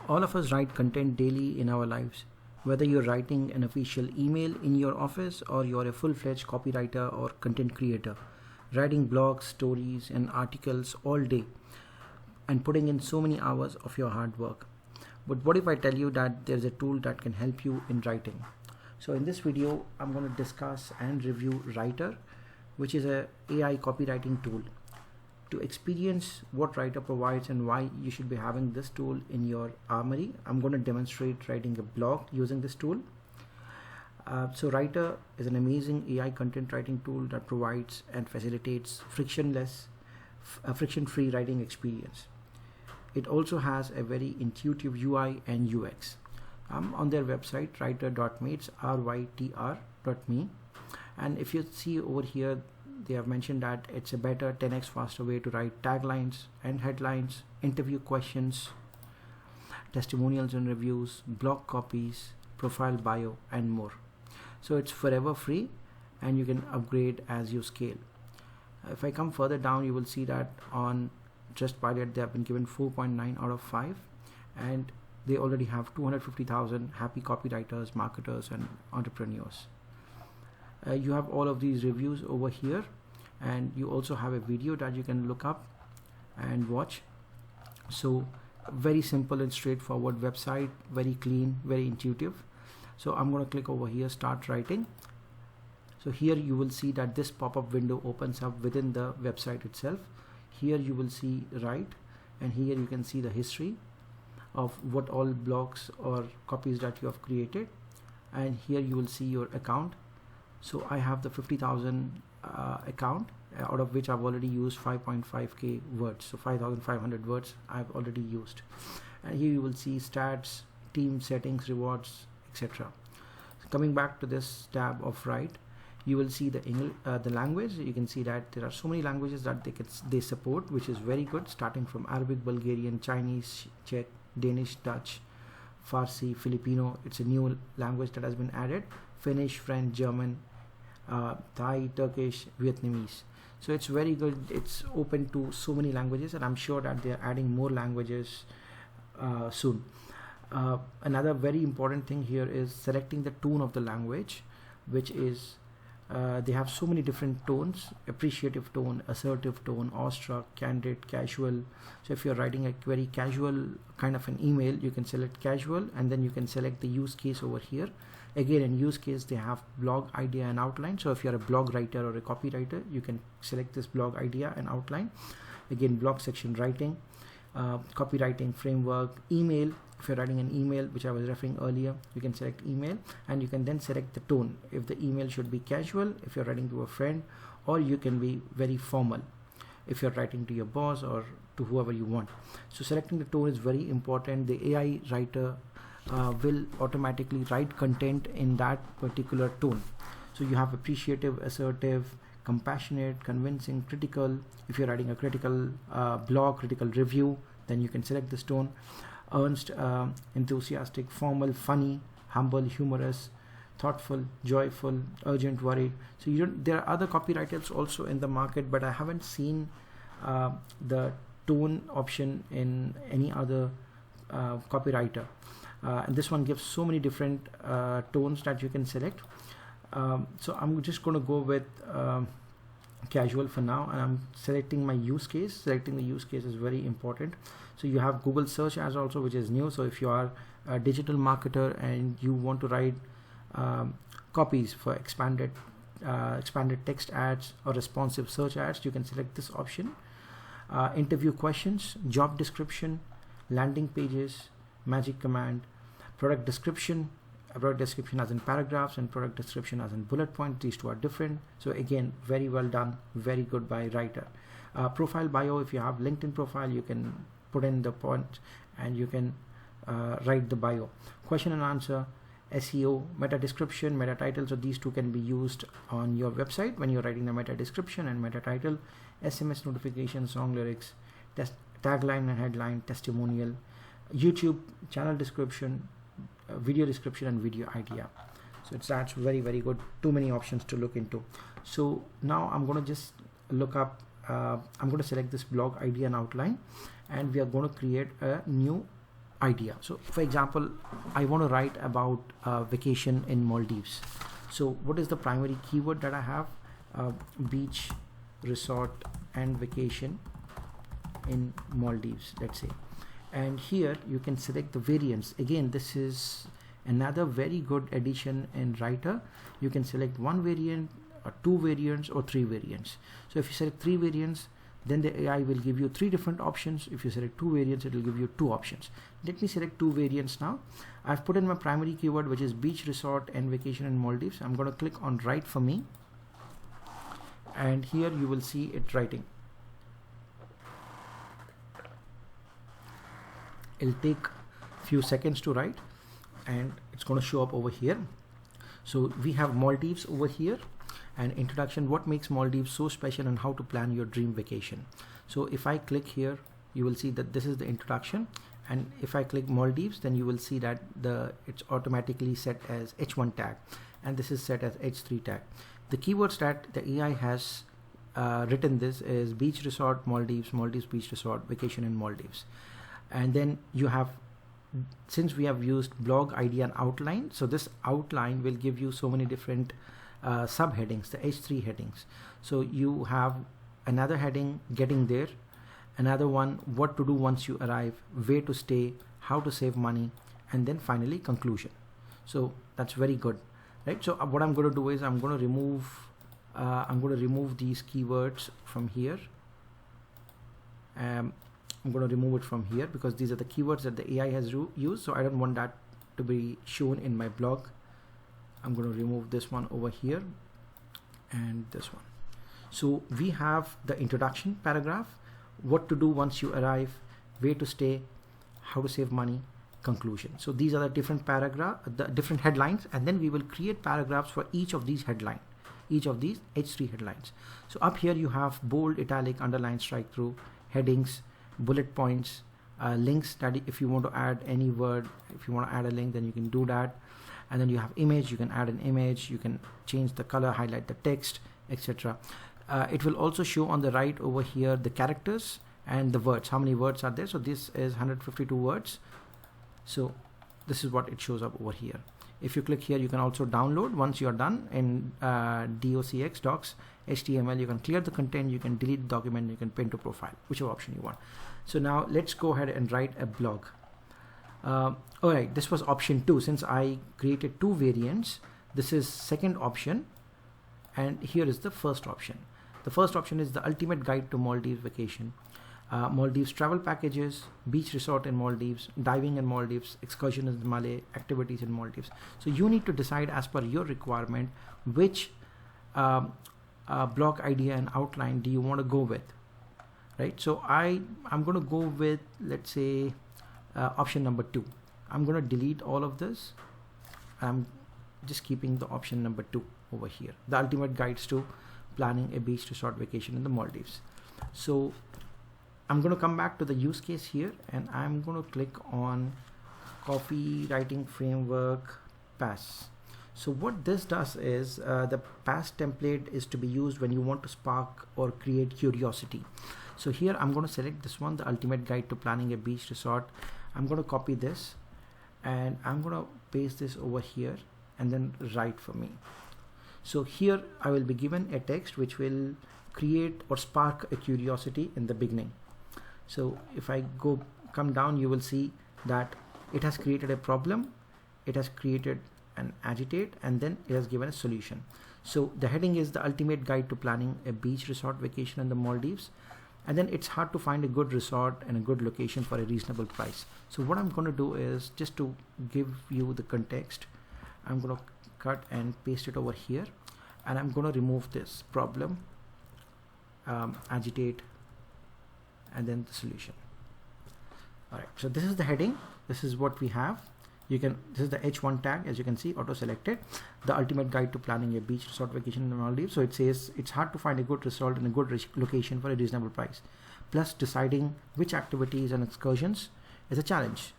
All of us write content daily in our lives. Whether you're writing an official email in your office or you're a full-fledged copywriter or content creator, writing blogs, stories, and articles all day and putting in so many hours of your hard work. But what if I tell you that there's a tool that can help you in writing? So in this video, I'm going to discuss and review Rytr, which is a AI copywriting tool. To experience what Rytr provides and why you should be having this tool in your armory, I'm going to demonstrate writing a blog using this tool. So Rytr is an amazing AI content writing tool that provides and facilitates friction-free writing experience. It also has a very intuitive UI and UX. I'm on their website, rytr.me, it's rytr.me, and if you see over here, they have mentioned that it's a better 10x faster way to write taglines and headlines, interview questions, testimonials and reviews, blog copies, profile bio, and more. So it's forever free and you can upgrade as you scale. If I come further down, you will see that on Trustpilot they have been given 4.9 out of 5, and they already have 250,000 happy copywriters, marketers, and entrepreneurs. You have all of these reviews over here, and you also have a video that you can look up and watch. So very simple and straightforward website, very clean, very intuitive. So I'm going to click over here, start writing. So here you will see that this pop-up window opens up within the website itself. Here you will see write, and here you can see the history of what all blogs or copies that you have created, and here you will see your account. So I have the 50,000 account, out of which I've already used 5.5k words, so 5,500 words I've already used. And here you will see stats, team settings, rewards, etc. So coming back to this tab of write, you will see the language. You can see that there are so many languages that they support, which is very good, starting from Arabic, Bulgarian, Chinese, Czech, Danish, Dutch, Farsi, Filipino. It's a new language that has been added. Finnish, French, German, Thai, Turkish, Vietnamese. So it's very good. It's open to so many languages, and I'm sure that they're adding more languages soon. Another very important thing here is selecting the tone of the language, which is they have so many different tones: appreciative tone, assertive tone, awestruck, candid, casual. So if you're writing a very casual kind of an email, you can select casual, and then you can select the use case over here. Again, in use case, they have blog idea and outline. So if you're a blog writer or a copywriter, you can select this blog idea and outline. Again, blog section writing, copywriting framework, email. If you're writing an email, which I was referring earlier, you can select email, and you can then select the tone. If the email should be casual, if you're writing to a friend, or you can be very formal if you're writing to your boss or to whoever you want. So selecting the tone is very important. The AI writer will automatically write content in that particular tone. So you have appreciative, assertive, compassionate, convincing, critical. If you're writing a critical blog, critical review, then you can select this tone. Earnest, enthusiastic, formal, funny, humble, humorous, thoughtful, joyful, urgent, worried. So there are other copywriters also in the market, but I haven't seen the tone option in any other copywriter. And this one gives so many different tones that you can select. So I'm just going to go with casual for now, and I'm selecting my use case. Selecting the use case is very important. So you have Google search as also, which is new. So if you are a digital marketer and you want to write copies for expanded text ads or responsive search ads, you can select this option. Interview questions, job description, landing pages, magic command, product description as in paragraphs and product description as in bullet points. These two are different. So again, very well done, very good by Rytr. Profile bio, if you have LinkedIn profile, you can put in the point and you can write the bio. Question and answer, SEO, meta description, meta title. So these two can be used on your website when you're writing the meta description and meta title. SMS notification, song lyrics, tagline and headline, testimonial, YouTube channel description, video description, and video idea. So that's very, very good. Too many options to look into. So now I'm going to just look up, I'm going to select this blog idea and outline, and we are going to create a new idea. So for example, I want to write about vacation in Maldives. So what is the primary keyword that I have? Beach, resort and vacation in Maldives, let's say. And here you can select the variants. Again, this is another very good addition in Rytr. You can select one variant or two variants or three variants. So if you select three variants, then the AI will give you three different options. If you select two variants, it will give you two options. Let me select two variants now. I've put in my primary keyword, which is beach, resort and vacation in Maldives. I'm going to click on write for me, and here you will see it writing. It'll take a few seconds to write, and it's going to show up over here. So we have Maldives over here, and introduction, what makes Maldives so special and how to plan your dream vacation. So if I click here, you will see that this is the introduction, and if I click Maldives, then you will see that it's automatically set as H1 tag, and this is set as H3 tag. The keywords that the AI has written this is beach, resort, Maldives, Maldives beach resort, vacation in Maldives. And then you have, since we have used blog idea and outline, so this outline will give you so many different subheadings, the H3 headings. So you have another heading, getting there, another one, what to do once you arrive, where to stay, how to save money, and then finally conclusion. So that's very good, right? So what I'm going to do is I'm going to remove these keywords from here. I'm going to remove it from here because these are the keywords that the AI has used, so I don't want that to be shown in my blog. I'm going to remove this one over here and this one. So we have the introduction paragraph, what to do once you arrive, where to stay, how to save money, conclusion. So these are the different the different headlines, and then we will create paragraphs for each of these headlines, each of these H3 headlines. So up here you have bold, italic, underline, strike through, headings, bullet points, links, that if you want to add any word, if you want to add a link, then you can do that. And then you have image, you can add an image, you can change the color, highlight the text, etc. It will also show on the right over here the characters and the words, how many words are there. So this is 152 words. So this is what it shows up over here. If you click here, you can also download once you're done in docx, docs, HTML. You can clear the content, you can delete the document, you can pin to profile, whichever option you want. So now let's go ahead and write a blog. Alright, this was option 2. Since I created two variants, this is second option, and here is the first option. The first option is the ultimate guide to Maldives vacation. Maldives travel packages, beach resort in Maldives, diving in Maldives, excursion in Malay, activities in Maldives. So you need to decide as per your requirement which blog idea and outline do you want to go with, right? So I'm going to go with, let's say, option number 2. I'm going to delete all of this. I'm just keeping the option number 2 over here, the ultimate guides to planning a beach resort vacation in the Maldives. So I'm going to come back to the use case here, and I'm going to click on copywriting framework PASS. So what this does is the PASS template is to be used when you want to spark or create curiosity. So here I'm going to select this one, the ultimate guide to planning a beach resort. I'm going to copy this and I'm going to paste this over here and then write for me. So here I will be given a text which will create or spark a curiosity in the beginning. So if I come down, you will see that it has created a problem, it has created an agitate, and then it has given a solution. So the heading is the ultimate guide to planning a beach resort vacation in the Maldives. And then it's hard to find a good resort and a good location for a reasonable price. So what I'm going to do is, just to give you the context, I'm going to cut and paste it over here, and I'm going to remove this problem, agitate, and then the solution. All right, so this is the heading. This is what we have. This is the H1 tag, as you can see, auto selected, the ultimate guide to planning a beach resort vacation in the Maldives. So it says it's hard to find a good resort and a good location for a reasonable price. Plus, deciding which activities and excursions is a challenge.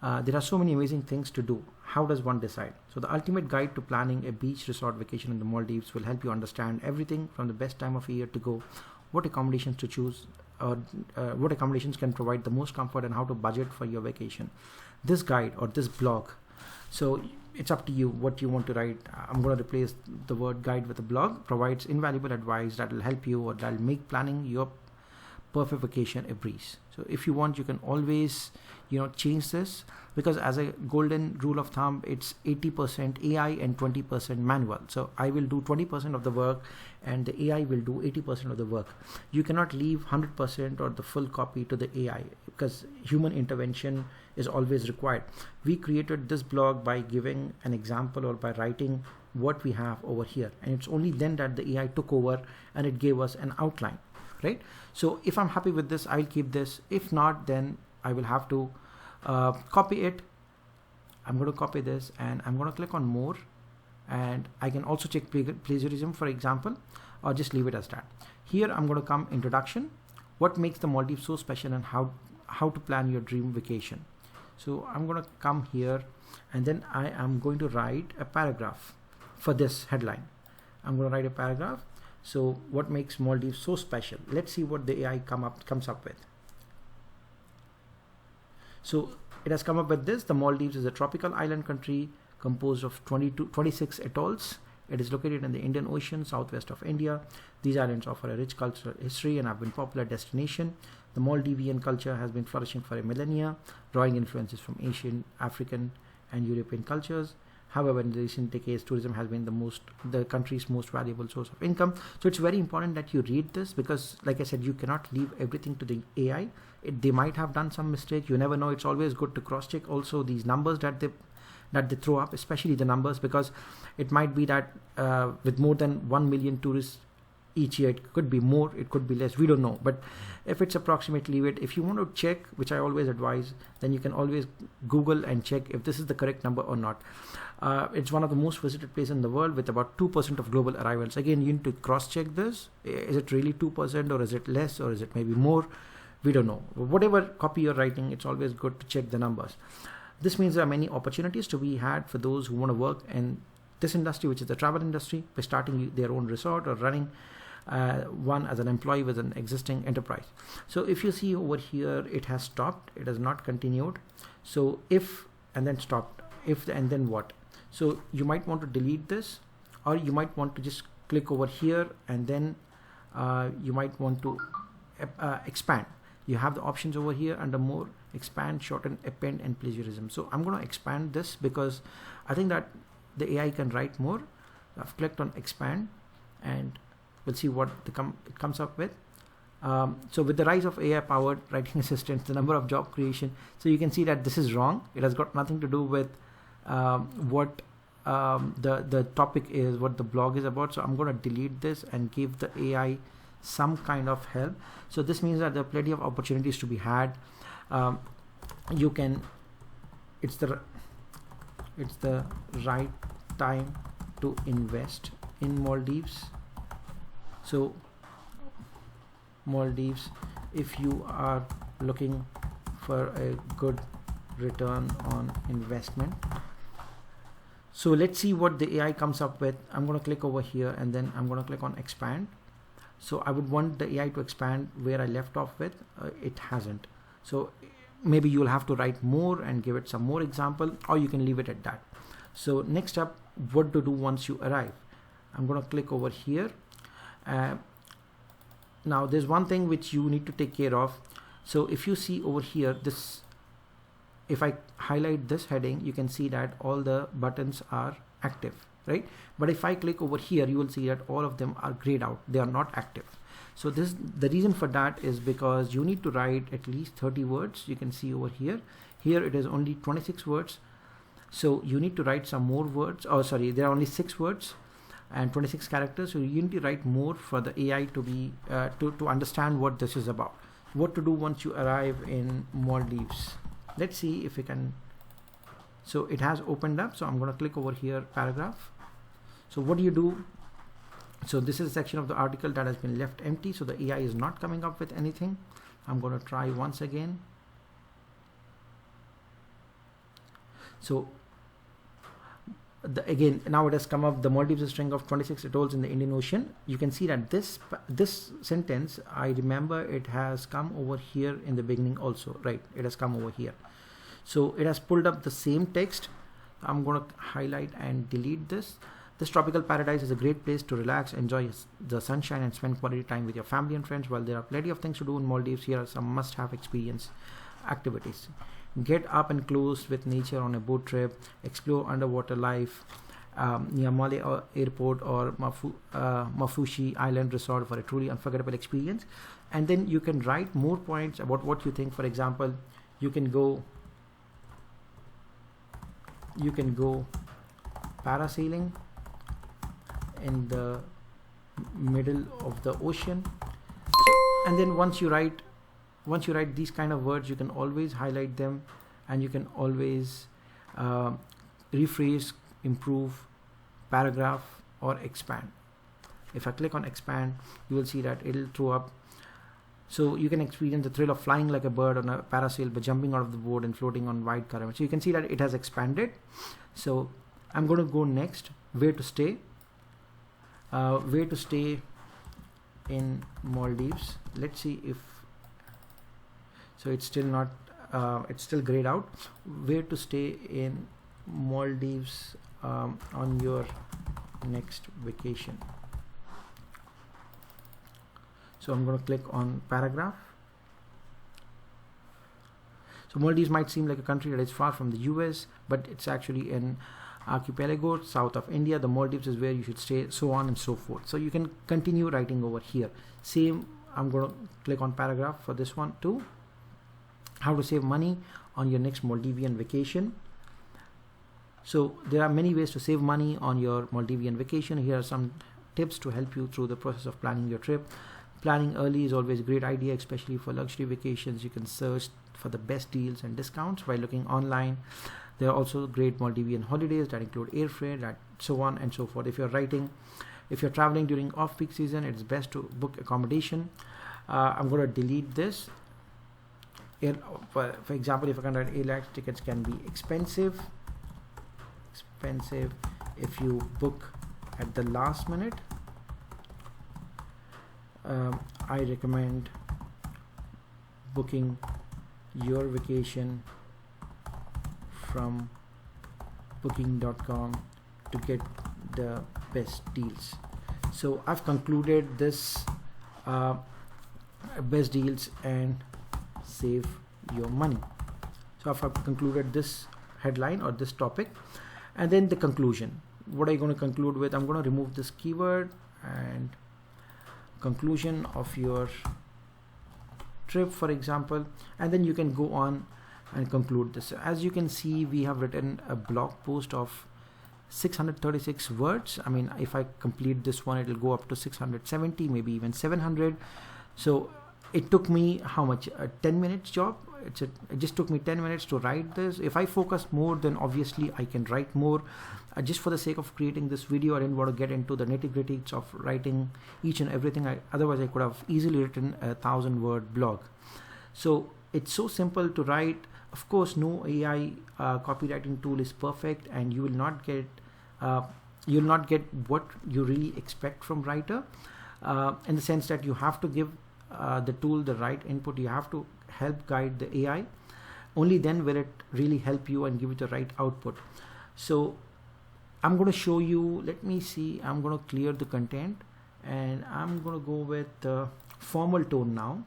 There are so many amazing things to do. How does one decide? So the ultimate guide to planning a beach resort vacation in the Maldives will help you understand everything from the best time of year to go, what accommodations to choose, what accommodations can provide the most comfort and how to budget for your vacation. This guide or this blog, so it's up to you what you want to write. I'm going to replace the word guide with a blog. Provides invaluable advice that will help you or that will make planning your perfect vacation a breeze. So if you want, you can always change this, because as a golden rule of thumb, it's 80% AI and 20% manual. So I will do 20% of the work and the AI will do 80% of the work. You cannot leave 100% or the full copy to the AI, because human intervention is always required. We created this blog by giving an example or by writing what we have over here, and it's only then that the AI took over and it gave us an outline, right? So if I'm happy with this, I'll keep this. If not, then I will have to copy it. I'm going to copy this and I'm going to click on more, and I can also check plagiarism, for example, or just leave it as that. Here I'm going to come introduction, what makes the Maldives so special and how to plan your dream vacation. So I'm going to come here and then I am going to write a paragraph for this headline. I'm going to write a paragraph. So what makes Maldives so special? Let's see what the AI comes up with. So it has come up with this. The Maldives is a tropical island country composed of 26 atolls. It is located in the Indian Ocean, southwest of India. These islands offer a rich cultural history and have been a popular destination. The Maldivian culture has been flourishing for a millennia, drawing influences from Asian, African, and European cultures. However, in the recent decades, tourism has been the country's most valuable source of income. So it's very important that you read this, because like I said, you cannot leave everything to the AI. They might have done some mistake. You never know. It's always good to cross-check also these numbers that they throw up, especially the numbers, because it might be that with more than 1 million tourists each year, it could be more, it could be less, we don't know. But if it's approximately it, if you want to check, which I always advise, then you can always Google and check if this is the correct number or not. It's one of the most visited places in the world with about 2% of global arrivals. Again, you need to cross-check this. Is it really 2% or is it less or is it maybe more? We don't know. Whatever copy you're writing, it's always good to check the numbers. This means there are many opportunities to be had for those who want to work in this industry, which is the travel industry, by starting their own resort or running one as an employee with an existing enterprise. So if you see over here, it has stopped, it has not continued. So if and then stopped, if and then what? So you might want to delete this, or you might want to just click over here and then you might want to expand. You have the options over here under more, expand, shorten, append, and plagiarism. So I'm going to expand this because I think that the AI can write more. I've clicked on expand and we'll see what it comes up with. So with the rise of AI powered writing assistants, the number of job creation, so you can see that this is wrong. It has got nothing to do with what the topic is, what the blog is about. So I'm going to delete this and give the AI some kind of help. So this means that there are plenty of opportunities to be had. You can, it's the right time to invest in Maldives. So Maldives, if you are looking for a good return on investment. So let's see what the AI comes up with. I'm going to click over here and then I'm going to click on expand. So I would want the AI to expand where I left off with. It hasn't. So maybe you'll have to write more and give it some more example, or you can leave it at that. So next up, what to do once you arrive. I'm going to click over here. Now there's one thing which you need to take care of. So if you see over here, this, if I highlight this heading, you can see that all the buttons are active, right? But if I click over here, you will see that all of them are grayed out. They are not active. So this, the reason for that is because you need to write at least 30 words. You can see over here. Here it is only 26 words. So you need to write some more words. Oh, sorry, there are only 6 words and 26 characters. So you need to write more for the AI to be to understand what this is about. What to do once you arrive in Maldives. Let's see if we can. So it has opened up. So I'm going to click over here, paragraph. So what do you do? So this is a section of the article that has been left empty. So the AI is not coming up with anything. I'm going to try once again. So again, now it has come up. The Maldives is a string of 26 atolls in the Indian Ocean. You can see that this sentence, I remember it has come over here in the beginning also, right? It has come over here. So it has pulled up the same text. I'm going to highlight and delete this. This tropical paradise is a great place to relax, enjoy the sunshine, and spend quality time with your family and friends. While there are plenty of things to do in Maldives, here are some must-have experience activities. Get up and close with nature on a boat trip. Explore underwater life near Male Airport or Mafushi Island Resort for a truly unforgettable experience. And then you can write more points about what you think. For example, you can go parasailing in the middle of the ocean. And then once you write these kind of words, you can always highlight them, and you can always rephrase, improve, paragraph, or expand. If I click on expand, you will see that it'll throw up. So you can experience the thrill of flying like a bird on a parasail by jumping out of the boat and floating on wide current. So you can see that it has expanded. So I'm going to go next, where to stay. Where to stay in Maldives. Let's see if, so it's still not, it's still grayed out. Where to stay in Maldives on your next vacation. So I'm going to click on paragraph. So Maldives might seem like a country that is far from the US, but it's actually an archipelago south of India. The Maldives is where you should stay, so on and so forth. So you can continue writing over here. Same, I'm going to click on paragraph for this one too. How to save money on your next Maldivian vacation. So there are many ways to save money on your Maldivian vacation. Here are some tips to help you through the process of planning your trip. Planning early is always a great idea, especially for luxury vacations. You can search for the best deals and discounts by looking online. There are also great Maldivian holidays that include airfare, that so on and so forth. If you're traveling during off-peak season, it's best to book accommodation. I'm going to delete this. For example, if I can write airline tickets can be expensive if you book at the last minute. I recommend booking your vacation from booking.com to get the best deals. So I've concluded this best deals and save your money. So I've concluded this headline or this topic, and then the conclusion. What are you going to conclude with? I'm going to remove this keyword and conclusion of your trip, for example, and then you can go on and conclude this. As you can see, we have written a blog post of 636 words. I mean, if I complete this one, it will go up to 670, maybe even 700. So it took me how much? A 10 minutes job. It just took me 10 minutes to write this. If I focus more, then obviously I can write more. Just for the sake of creating this video, I didn't want to get into the nitty-gritties of writing each and everything. Otherwise I could have easily written a 1000-word blog. So it's so simple to write. Of course, no AI copywriting tool is perfect, and you will not get what you really expect from Rytr, in the sense that you have to give the tool the right input. You have to help guide the AI. Only then will it really help you and give you the right output. So I'm going to show you, let me see, I'm going to clear the content, and I'm going to go with the formal tone now.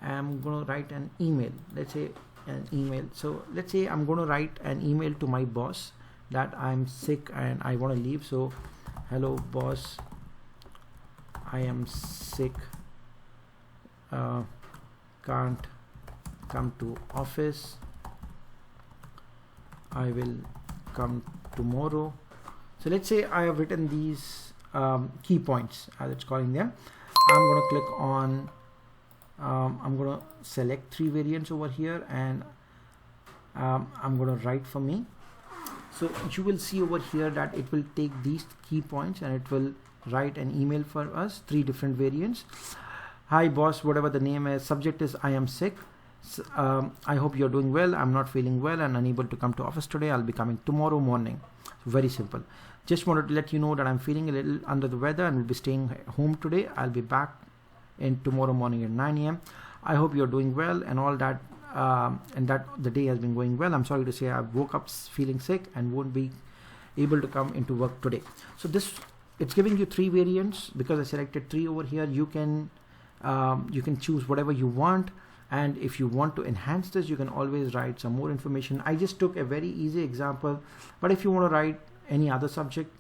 I'm going to write an email. Let's say an email. So let's say I'm going to write an email to my boss that I'm sick and I want to leave. So, hello boss, I am sick, can't come to office, I will come tomorrow. So let's say I have written these key points, as it's calling them. I'm going to click on, I'm going to select 3 variants over here, and I'm going to write for me. So you will see over here that it will take these key points and it will write an email for us, 3 different variants. Hi boss, whatever the name is, subject is I am sick, So, I hope you're doing well. I'm not feeling well and unable to come to office today. I'll be coming tomorrow morning. Very simple. Just wanted to let you know that I'm feeling a little under the weather and will be staying home today. I'll be back in tomorrow morning at 9 a.m. I hope you're doing well and all that, and that the day has been going well. I'm sorry to say I woke up feeling sick and won't be able to come into work today. So it's giving you 3 variants because I selected 3 over here. You can choose whatever you want, and if you want to enhance this, you can always write some more information. I just took a very easy example, but if you want to write any other subject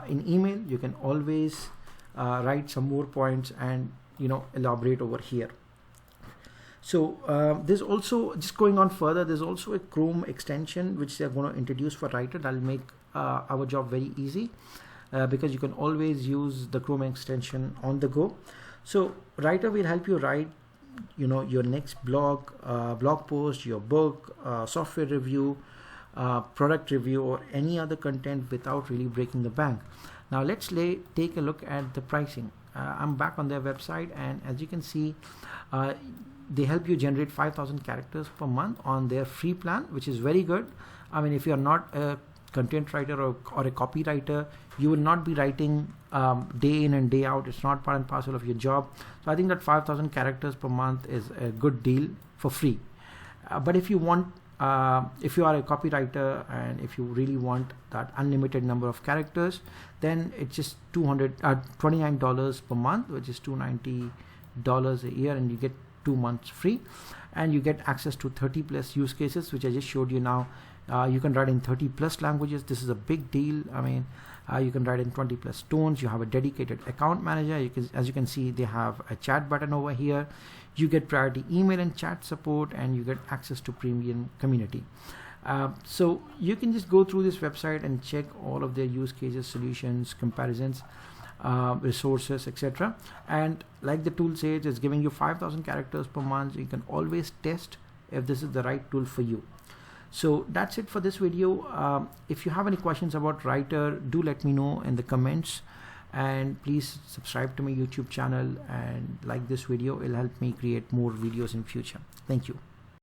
in email, you can always write some more points and elaborate over here. So there's also, just going on further, there's also a Chrome extension which they're going to introduce for Rytr that'll make our job very easy, because you can always use the Chrome extension on the go. So Rytr will help you write your next blog post, your book, software review, product review, or any other content without really breaking the bank. Now let's take a look at the pricing. I'm back on their website, and as you can see, they help you generate 5,000 characters per month on their free plan, which is very good. I mean, if you're not a content writer or a copywriter, you will not be writing day in and day out. It's not part and parcel of your job. So I think that 5,000 characters per month is a good deal for free. But if you want, if you are a copywriter and if you really want that unlimited number of characters, then it's just $29 per month, which is $290 a year, and you get 2 months free, and you get access to 30 plus use cases, which I just showed you now. You can write in 30 plus languages. This is a big deal. I mean, you can write in 20 plus tones. You have a dedicated account manager. As you can see, they have a chat button over here. You get priority email and chat support, and you get access to premium community. So you can just go through this website and check all of their use cases, solutions, comparisons, resources, etc. And like the tool says, it's giving you 5,000 characters per month. So you can always test if this is the right tool for you. So that's it for this video. If you have any questions about Rytr, do let me know in the comments, and please subscribe to my YouTube channel and like this video. It'll help me create more videos in future. Thank you.